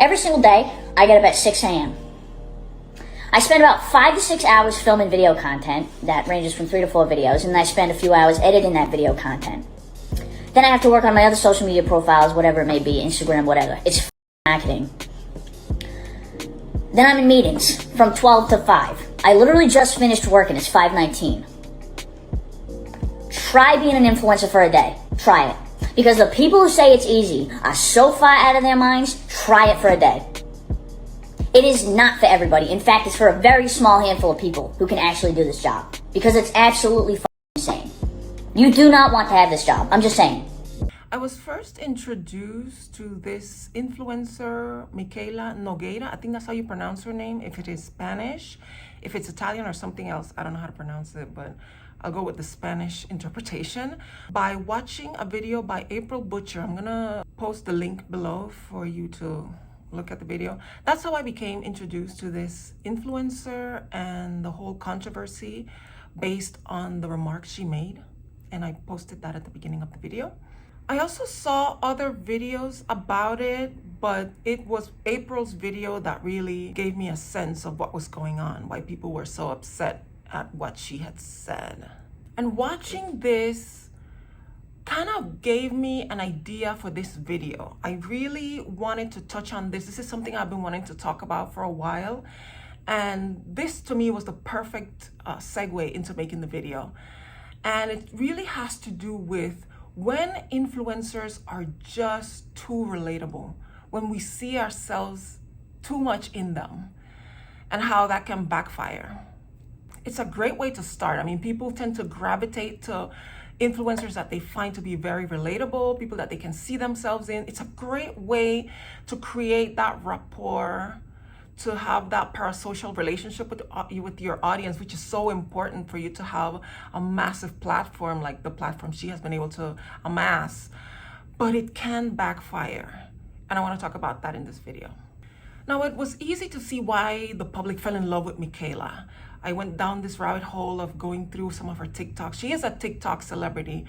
Every single day, I get up at 6 a.m. I spend about 5 to 6 hours filming video content that ranges from 3 to 4 videos, and I spend a few hours editing that video content. Then I have to work on my other social media profiles, whatever it may be, Instagram, whatever. It's marketing. Then I'm in meetings from 12 to 5. I literally just finished working. It's 5:19. Try being an influencer for a day. Try it. Because the people who say it's easy are so far out of their minds, try it for a day. It is not for everybody. In fact, it's for a very small handful of people who can actually do this job. Because it's absolutely insane. You do not want to have this job. I'm just saying. I was first introduced to this influencer, Mikayla Nogueira. I think that's how you pronounce her name, if it is Spanish. If it's Italian or something else, I don't know how to pronounce it, but I'll go with the Spanish interpretation. By watching a video by April Butcher, I'm gonna post the link below for you to look at the video. That's how I became introduced to this influencer and the whole controversy based on the remarks she made. And I posted that at the beginning of the video. I also saw other videos about it, but it was April's video that really gave me a sense of what was going on, why people were so upset at what she had said. And watching this kind of gave me an idea for this video. I really wanted to touch on this. This is something I've been wanting to talk about for a while. And this to me was the perfect segue into making the video. And it really has to do with when influencers are just too relatable, when we see ourselves too much in them, and how that can backfire. It's a great way to start. I mean, people tend to gravitate to influencers that they find to be very relatable, people that they can see themselves in. It's a great way to create that rapport, to have that parasocial relationship with your audience, which is so important for you to have a massive platform like the platform she has been able to amass. But it can backfire. And I want to talk about that in this video. Now, it was easy to see why the public fell in love with Mikayla. I went down this rabbit hole of going through some of her TikToks. She is a TikTok celebrity,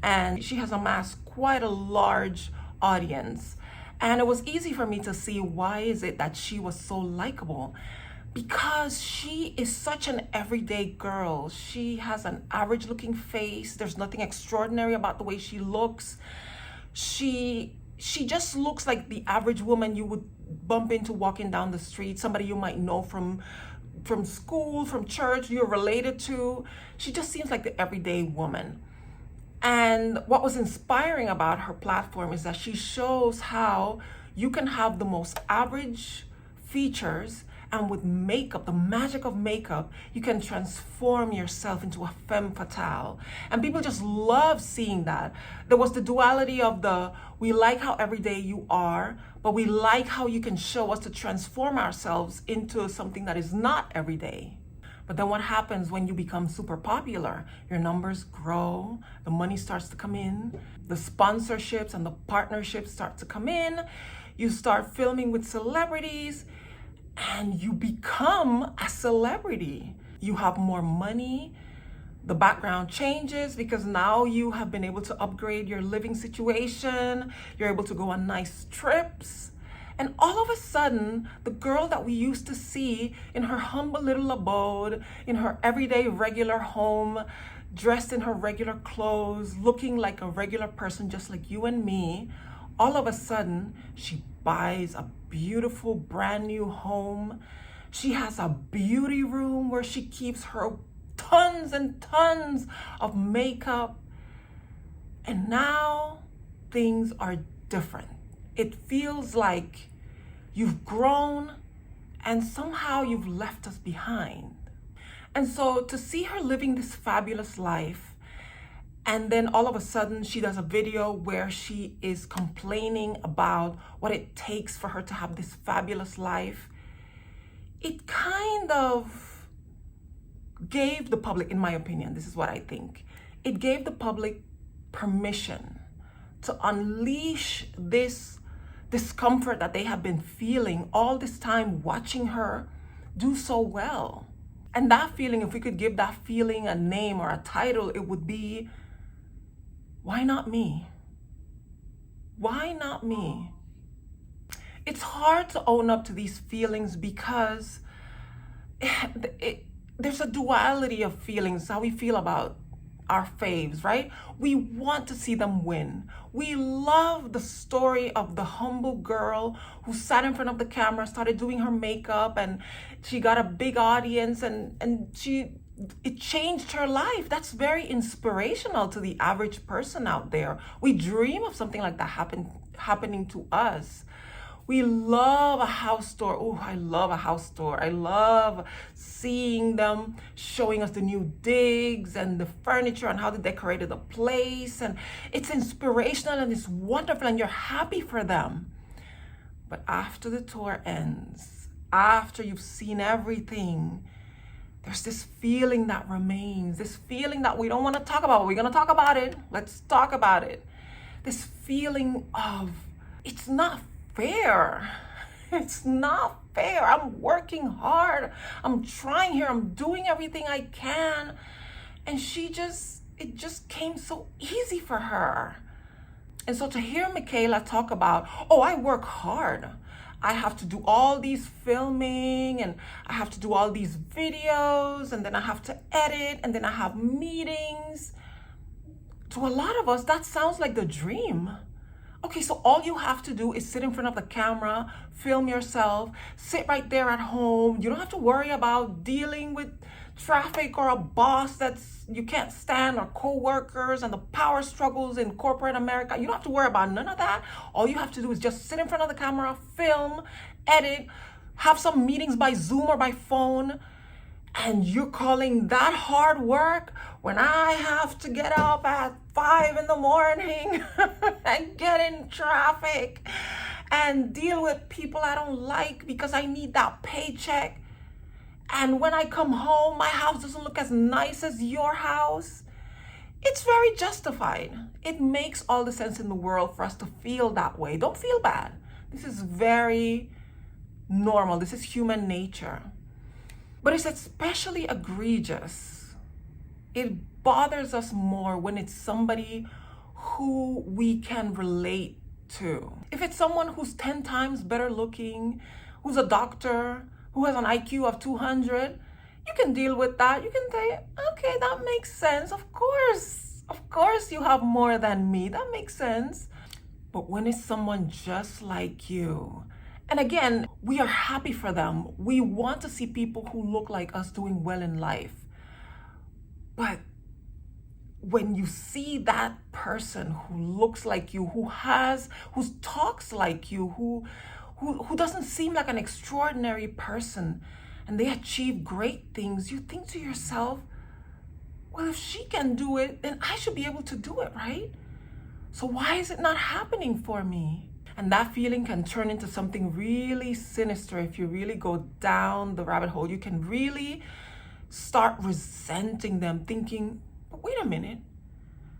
and she has amassed quite a large audience. And it was easy for me to see why is it that she was so likable. Because she is such an everyday girl. She has an average looking face. There's nothing extraordinary about the way she looks. She just looks like the average woman you would bump into walking down the street, somebody you might know from school, from church, you're related to. She just seems like the everyday woman. And what was inspiring about her platform is that she shows how you can have the most average features, and with makeup, the magic of makeup, you can transform yourself into a femme fatale. And people just love seeing that. There was the duality of we like how everyday you are, but we like how you can show us to transform ourselves into something that is not everyday. But then what happens when you become super popular? Your numbers grow, the money starts to come in, the sponsorships and the partnerships start to come in, you start filming with celebrities, and you become a celebrity. You have more money, the background changes because now you have been able to upgrade your living situation, you're able to go on nice trips. And all of a sudden, the girl that we used to see in her humble little abode, in her everyday regular home, dressed in her regular clothes, looking like a regular person just like you and me, all of a sudden, she buys a beautiful brand new home. She has a beauty room where she keeps her tons and tons of makeup. And now things are different. It feels like you've grown and somehow you've left us behind. And so to see her living this fabulous life, and then all of a sudden she does a video where she is complaining about what it takes for her to have this fabulous life, it kind of gave the public, in my opinion, this is what I think, it gave the public permission to unleash this discomfort that they have been feeling all this time watching her do so well. And that feeling, if we could give that feeling a name or a title, it would be, why not me? Why not me? It's hard to own up to these feelings because there's a duality of feelings, how we feel about our faves, right? We want to see them win. We love the story of the humble girl who sat in front of the camera, started doing her makeup, and she got a big audience, and it changed her life. That's very inspirational to the average person out there. We dream of something like that happening to us. We love a house tour. Oh, I love a house tour. I love seeing them showing us the new digs and the furniture and how they decorated the place. And it's inspirational and it's wonderful and you're happy for them. But after the tour ends, after you've seen everything, there's this feeling that remains, this feeling that we don't want to talk about. We're going to talk about it. Let's talk about it. This feeling of it's not fair. It's not fair. I'm working hard. I'm trying here. I'm doing everything I can. And it just came so easy for her. And so to hear Mikayla talk about, oh, I work hard. I have to do all these filming and I have to do all these videos and then I have to edit and then I have meetings. To a lot of us, that sounds like the dream. Okay, so all you have to do is sit in front of the camera, film yourself, sit right there at home. You don't have to worry about dealing with traffic or a boss you can't stand, or co-workers and the power struggles in corporate America. You don't have to worry about none of that. All you have to do is just sit in front of the camera, film, edit, have some meetings by Zoom or by phone. And you're calling that hard work when I have to get up at 5 a.m. and get in traffic and deal with people I don't like because I need that paycheck. And when I come home, my house doesn't look as nice as your house. It's very justified. It makes all the sense in the world for us to feel that way. Don't feel bad. This is very normal. This is human nature. But it's especially egregious. It bothers us more when it's somebody who we can relate to. If it's someone who's 10 times better looking, who's a doctor, who has an IQ of 200, you can deal with that. You can say, okay, that makes sense. Of course you have more than me. That makes sense. But when it's someone just like you, and again, we are happy for them. We want to see people who look like us doing well in life. But when you see that person who looks like you, who talks like you, who doesn't seem like an extraordinary person, and they achieve great things, you think to yourself, well, if she can do it, then I should be able to do it, right? So why is it not happening for me? And that feeling can turn into something really sinister if you really go down the rabbit hole. You can really start resenting them, thinking, but wait a minute,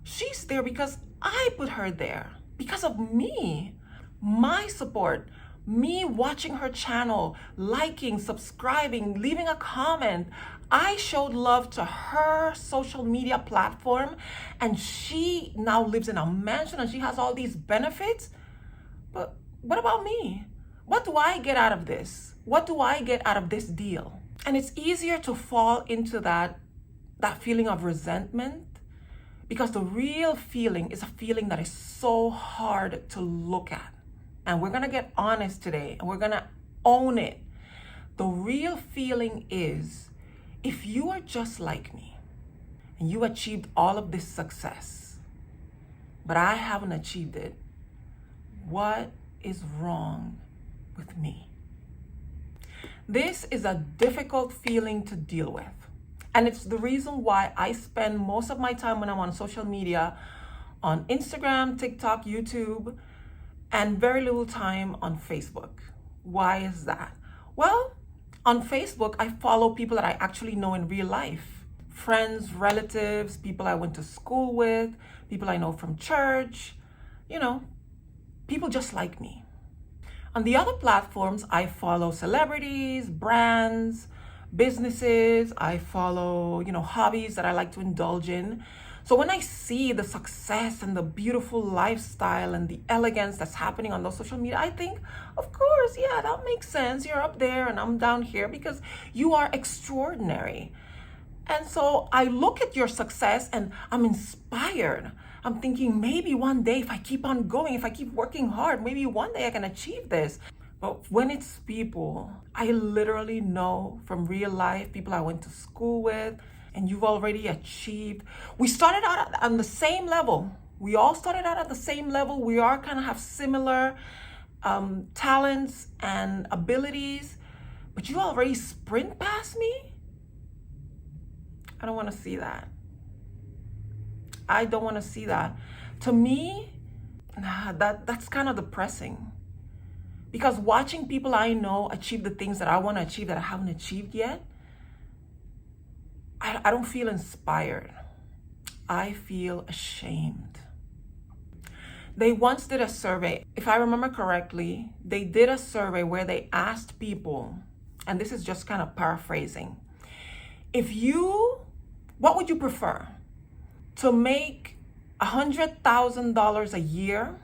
she's there because I put her there, because of me, my support, me watching her channel, liking, subscribing, leaving a comment. I showed love to her social media platform, and she now lives in a mansion and she has all these benefits. But what about me? What do I get out of this? What do I get out of this deal? And it's easier to fall into that feeling of resentment, because the real feeling is a feeling that is so hard to look at. And we're gonna get honest today and we're gonna own it. The real feeling is, if you are just like me and you achieved all of this success, but I haven't achieved it, what is wrong with me? This is a difficult feeling to deal with. And it's the reason why I spend most of my time when I'm on social media on Instagram, TikTok, YouTube, and very little time on Facebook. Why is that? Well, on Facebook, I follow people that I actually know in real life. Friends, relatives, people I went to school with, people I know from church, people just like me. On the other platforms, I follow celebrities, brands, businesses. I follow, hobbies that I like to indulge in. So when I see the success and the beautiful lifestyle and the elegance that's happening on those social media, I think, of course, yeah, that makes sense. You're up there and I'm down here because you are extraordinary. And so I look at your success and I'm inspired. I'm thinking maybe one day if I keep on going, if I keep working hard, maybe one day I can achieve this. But when it's people I literally know from real life, people I went to school with, and you've already achieved. We started out on the same level. We all started out at the same level. We all kind of have similar talents and abilities, but you already sprint past me? I don't want to see that. I don't want to see that. To me, that's kind of depressing. Because watching people I know achieve the things that I want to achieve that I haven't achieved yet, I don't feel inspired. I feel ashamed. They once did a survey. If I remember correctly, they did a survey where they asked people, and this is just kind of paraphrasing, what would you prefer? To make $100,000 a year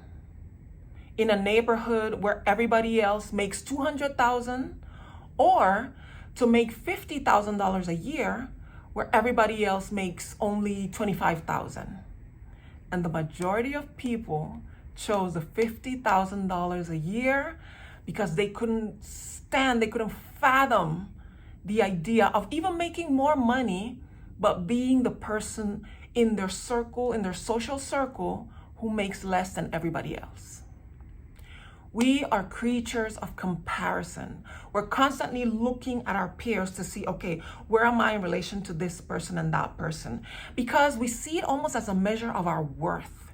in a neighborhood where everybody else makes $200,000, or to make $50,000 a year where everybody else makes only $25,000? And the majority of people chose the $50,000 a year because they couldn't fathom the idea of even making more money, but being the person in their circle, in their social circle, who makes less than everybody else. We are creatures of comparison. We're constantly looking at our peers to see, okay, where am I in relation to this person and that person? Because we see it almost as a measure of our worth.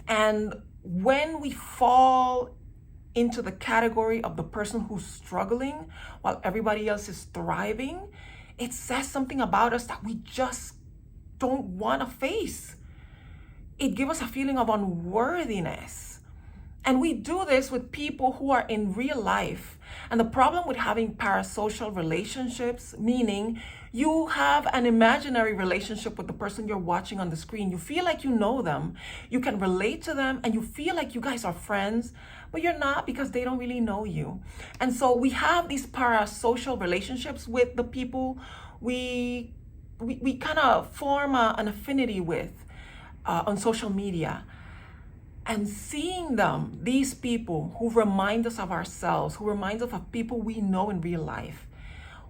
And when we fall into the category of the person who's struggling while everybody else is thriving, it says something about us that we just don't want to face. It gives us a feeling of unworthiness. And we do this with people who are in real life. And the problem with having parasocial relationships, meaning you have an imaginary relationship with the person you're watching on the screen. You feel like you know them, you can relate to them, and you feel like you guys are friends, but you're not because they don't really know you. And so we have these parasocial relationships with the people we kind of form an affinity with on social media. And seeing them, these people who remind us of ourselves, who remind us of people we know in real life,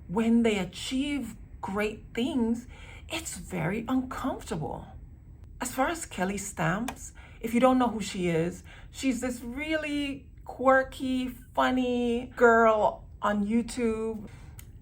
when they achieve great things, it's very uncomfortable. As far as Kelly Stamps, if you don't know who she is, she's this really quirky, funny girl on YouTube.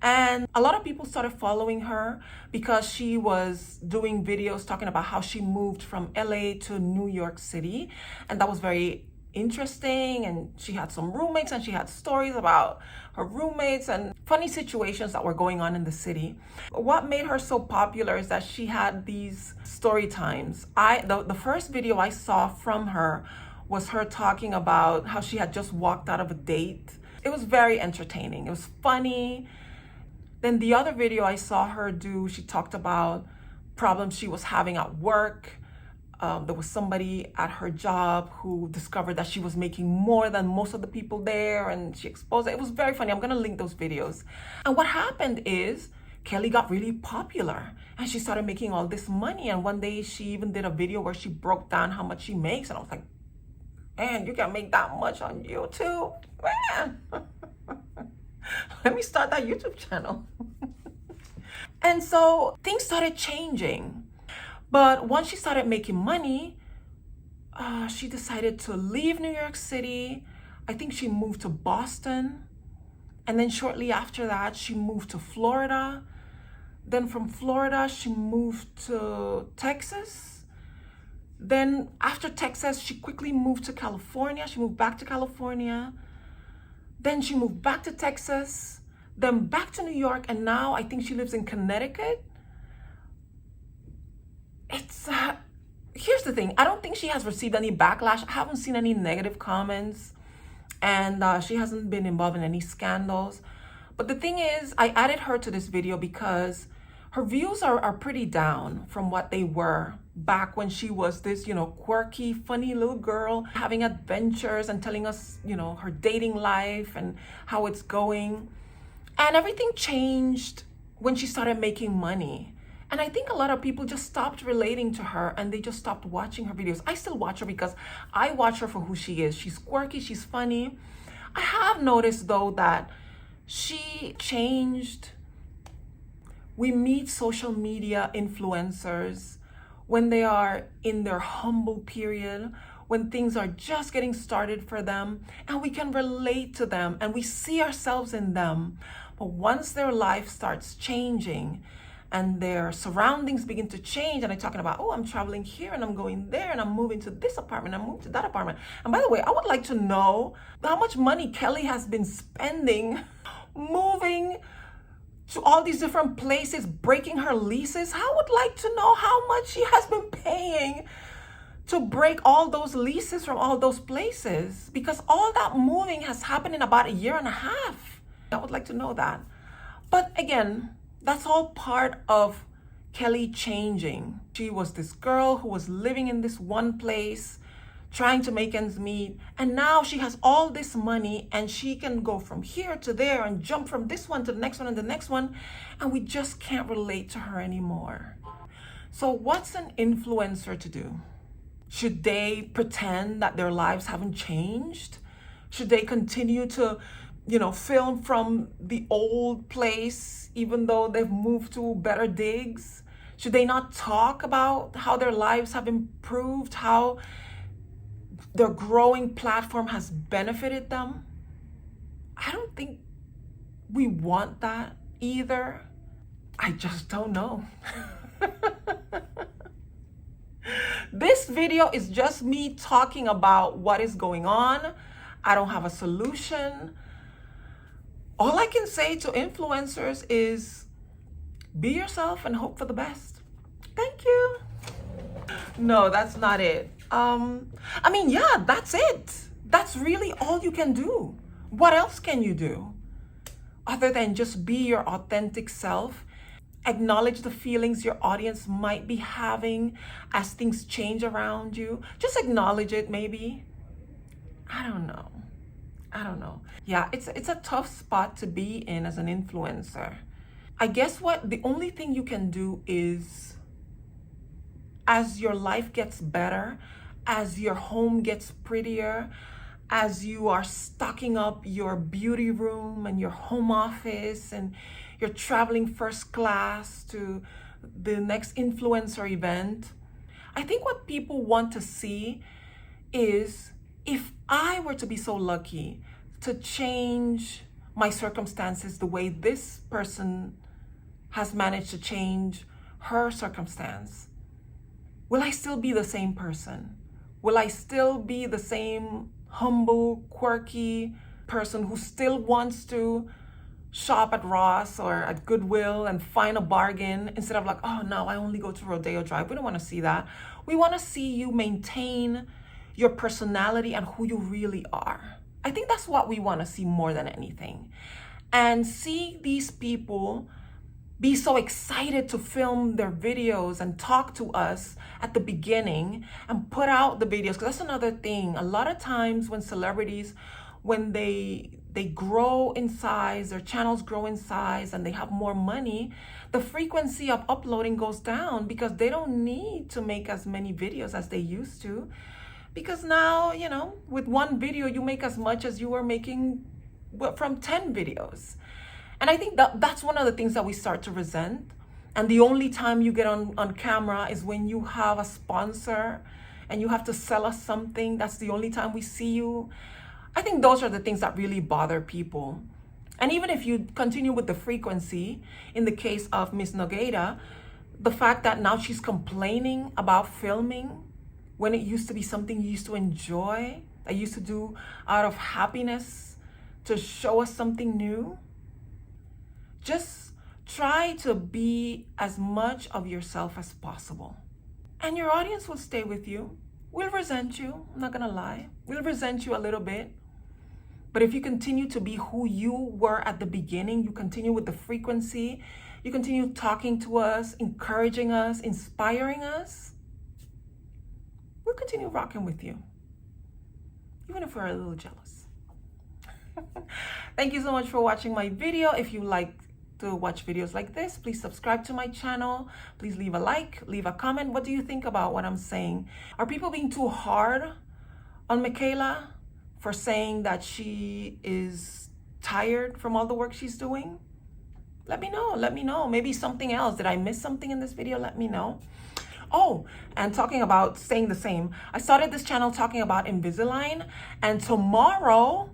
And a lot of people started following her because she was doing videos talking about how she moved from LA to New York City. And that was very interesting. And she had some roommates and she had stories about her roommates and funny situations that were going on in the city. What made her so popular is that she had these story times. The first video I saw from her was her talking about how she had just walked out of a date. It was very entertaining. It was funny. Then the other video I saw her do, she talked about problems she was having at work. There was somebody at her job who discovered that she was making more than most of the people there, and she exposed it. It was very funny. I'm gonna link those videos. And what happened is Kelly got really popular and she started making all this money. And one day she even did a video where she broke down how much she makes. And I was like, man, you can make that much on YouTube? Man. Let me start that YouTube channel. And so things started changing. But once she started making money, she decided to leave New York City. I think she moved to Boston. And then shortly after that, she moved to Florida. Then from Florida, she moved to Texas. Then after Texas, she quickly moved to California. She moved back to California. Then she moved back to Texas, then back to New York, and now I think she lives in Connecticut. Here's the thing. I don't think she has received any backlash. I haven't seen any negative comments, and she hasn't been involved in any scandals. But the thing is, I added her to this video because her views are pretty down from what they were back when she was this, quirky, funny little girl having adventures and telling us, her dating life and how it's going. And everything changed when she started making money. And I think a lot of people just stopped relating to her and they just stopped watching her videos. I still watch her because I watch her for who she is. She's quirky, she's funny. I have noticed though that she changed. We meet social media influencers when they are in their humble period, when things are just getting started for them, and we can relate to them and we see ourselves in them. But once their life starts changing and their surroundings begin to change, and they're talking about, oh, I'm traveling here and I'm going there and I'm moving to this apartment, I'm moving to that apartment. And by the way, I would like to know how much money Kelly has been spending moving to all these different places, breaking her leases. I would like to know how much she has been paying to break all those leases from all those places, because all that moving has happened in about a year and a half. I would like to know that. But again, that's all part of Kelly changing. She was this girl who was living in this one place, trying to make ends meet, and now she has all this money and she can go from here to there and jump from this one to the next one and the next one, and we just can't relate to her anymore. So what's an influencer to do? Should they pretend that their lives haven't changed? Should they continue to, film from the old place even though they've moved to better digs? Should they not talk about how their lives have improved, how their growing platform has benefited them? I don't think we want that either. I just don't know. This video is just me talking about what is going on. I don't have a solution. All I can say to influencers is be yourself and hope for the best. Thank you. No, that's not it. Yeah, that's it. That's really all you can do. What else can you do other than just be your authentic self? Acknowledge the feelings your audience might be having as things change around you. Just acknowledge it, maybe. I don't know. Yeah, it's a tough spot to be in as an influencer. I guess the only thing you can do is, as your life gets better, as your home gets prettier, as you are stocking up your beauty room and your home office and you're traveling first class to the next influencer event, I think what people want to see is, if I were to be so lucky to change my circumstances the way this person has managed to change her circumstance, will I still be the same person? Will I still be the same humble, quirky person who still wants to shop at Ross or at Goodwill and find a bargain instead of like, oh no, I only go to Rodeo Drive? We don't want to see that. We want to see you maintain your personality and who you really are. I think that's what we want to see more than anything. And see these people be so excited to film their videos and talk to us at the beginning and put out the videos. Because that's another thing. A lot of times when celebrities, when they grow in size, their channels grow in size and they have more money, the frequency of uploading goes down because they don't need to make as many videos as they used to. Because now, with one video, you make as much as you were making from 10 videos. And I think that's one of the things that we start to resent. And the only time you get on camera is when you have a sponsor and you have to sell us something. That's the only time we see you. I think those are the things that really bother people. And even if you continue with the frequency, in the case of Miss Nogueira, the fact that now she's complaining about filming when it used to be something you used to enjoy, that you used to do out of happiness to show us something new. Just try to be as much of yourself as possible. And your audience will stay with you. We'll resent you, I'm not gonna lie. We'll resent you a little bit. But if you continue to be who you were at the beginning, you continue with the frequency, you continue talking to us, encouraging us, inspiring us, we'll continue rocking with you, even if we're a little jealous. Thank you so much for watching my video. If you like to watch videos like this, please subscribe to my channel. Please leave a like, leave a comment. What do you think about what I'm saying? Are people being too hard on Mikayla for saying that she is tired from all the work she's doing? Let me know. Let me know. Maybe something else. Did I miss something in this video? Let me know. Oh, and talking about staying the same, I started this channel talking about Invisalign, and tomorrow,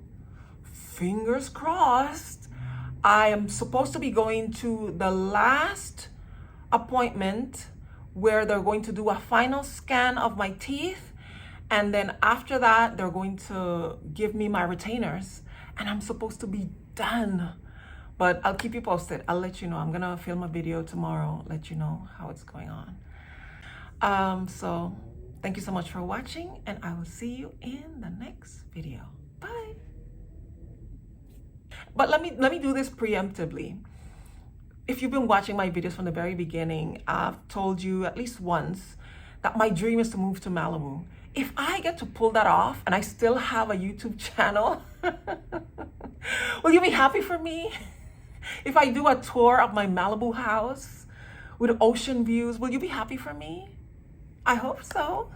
fingers crossed, I am supposed to be going to the last appointment where they're going to do a final scan of my teeth, and then after that, they're going to give me my retainers, and I'm supposed to be done. But I'll keep you posted. I'll let you know. I'm gonna film a video tomorrow, let you know how it's going on. So thank you so much for watching, and I will see you in the next video. Bye. But let me do this preemptively. If you've been watching my videos from the very beginning, I've told you at least once that my dream is to move to Malibu. If I get to pull that off and I still have a YouTube channel, will you be happy for me? If I do a tour of my Malibu house with ocean views, will you be happy for me? I hope so.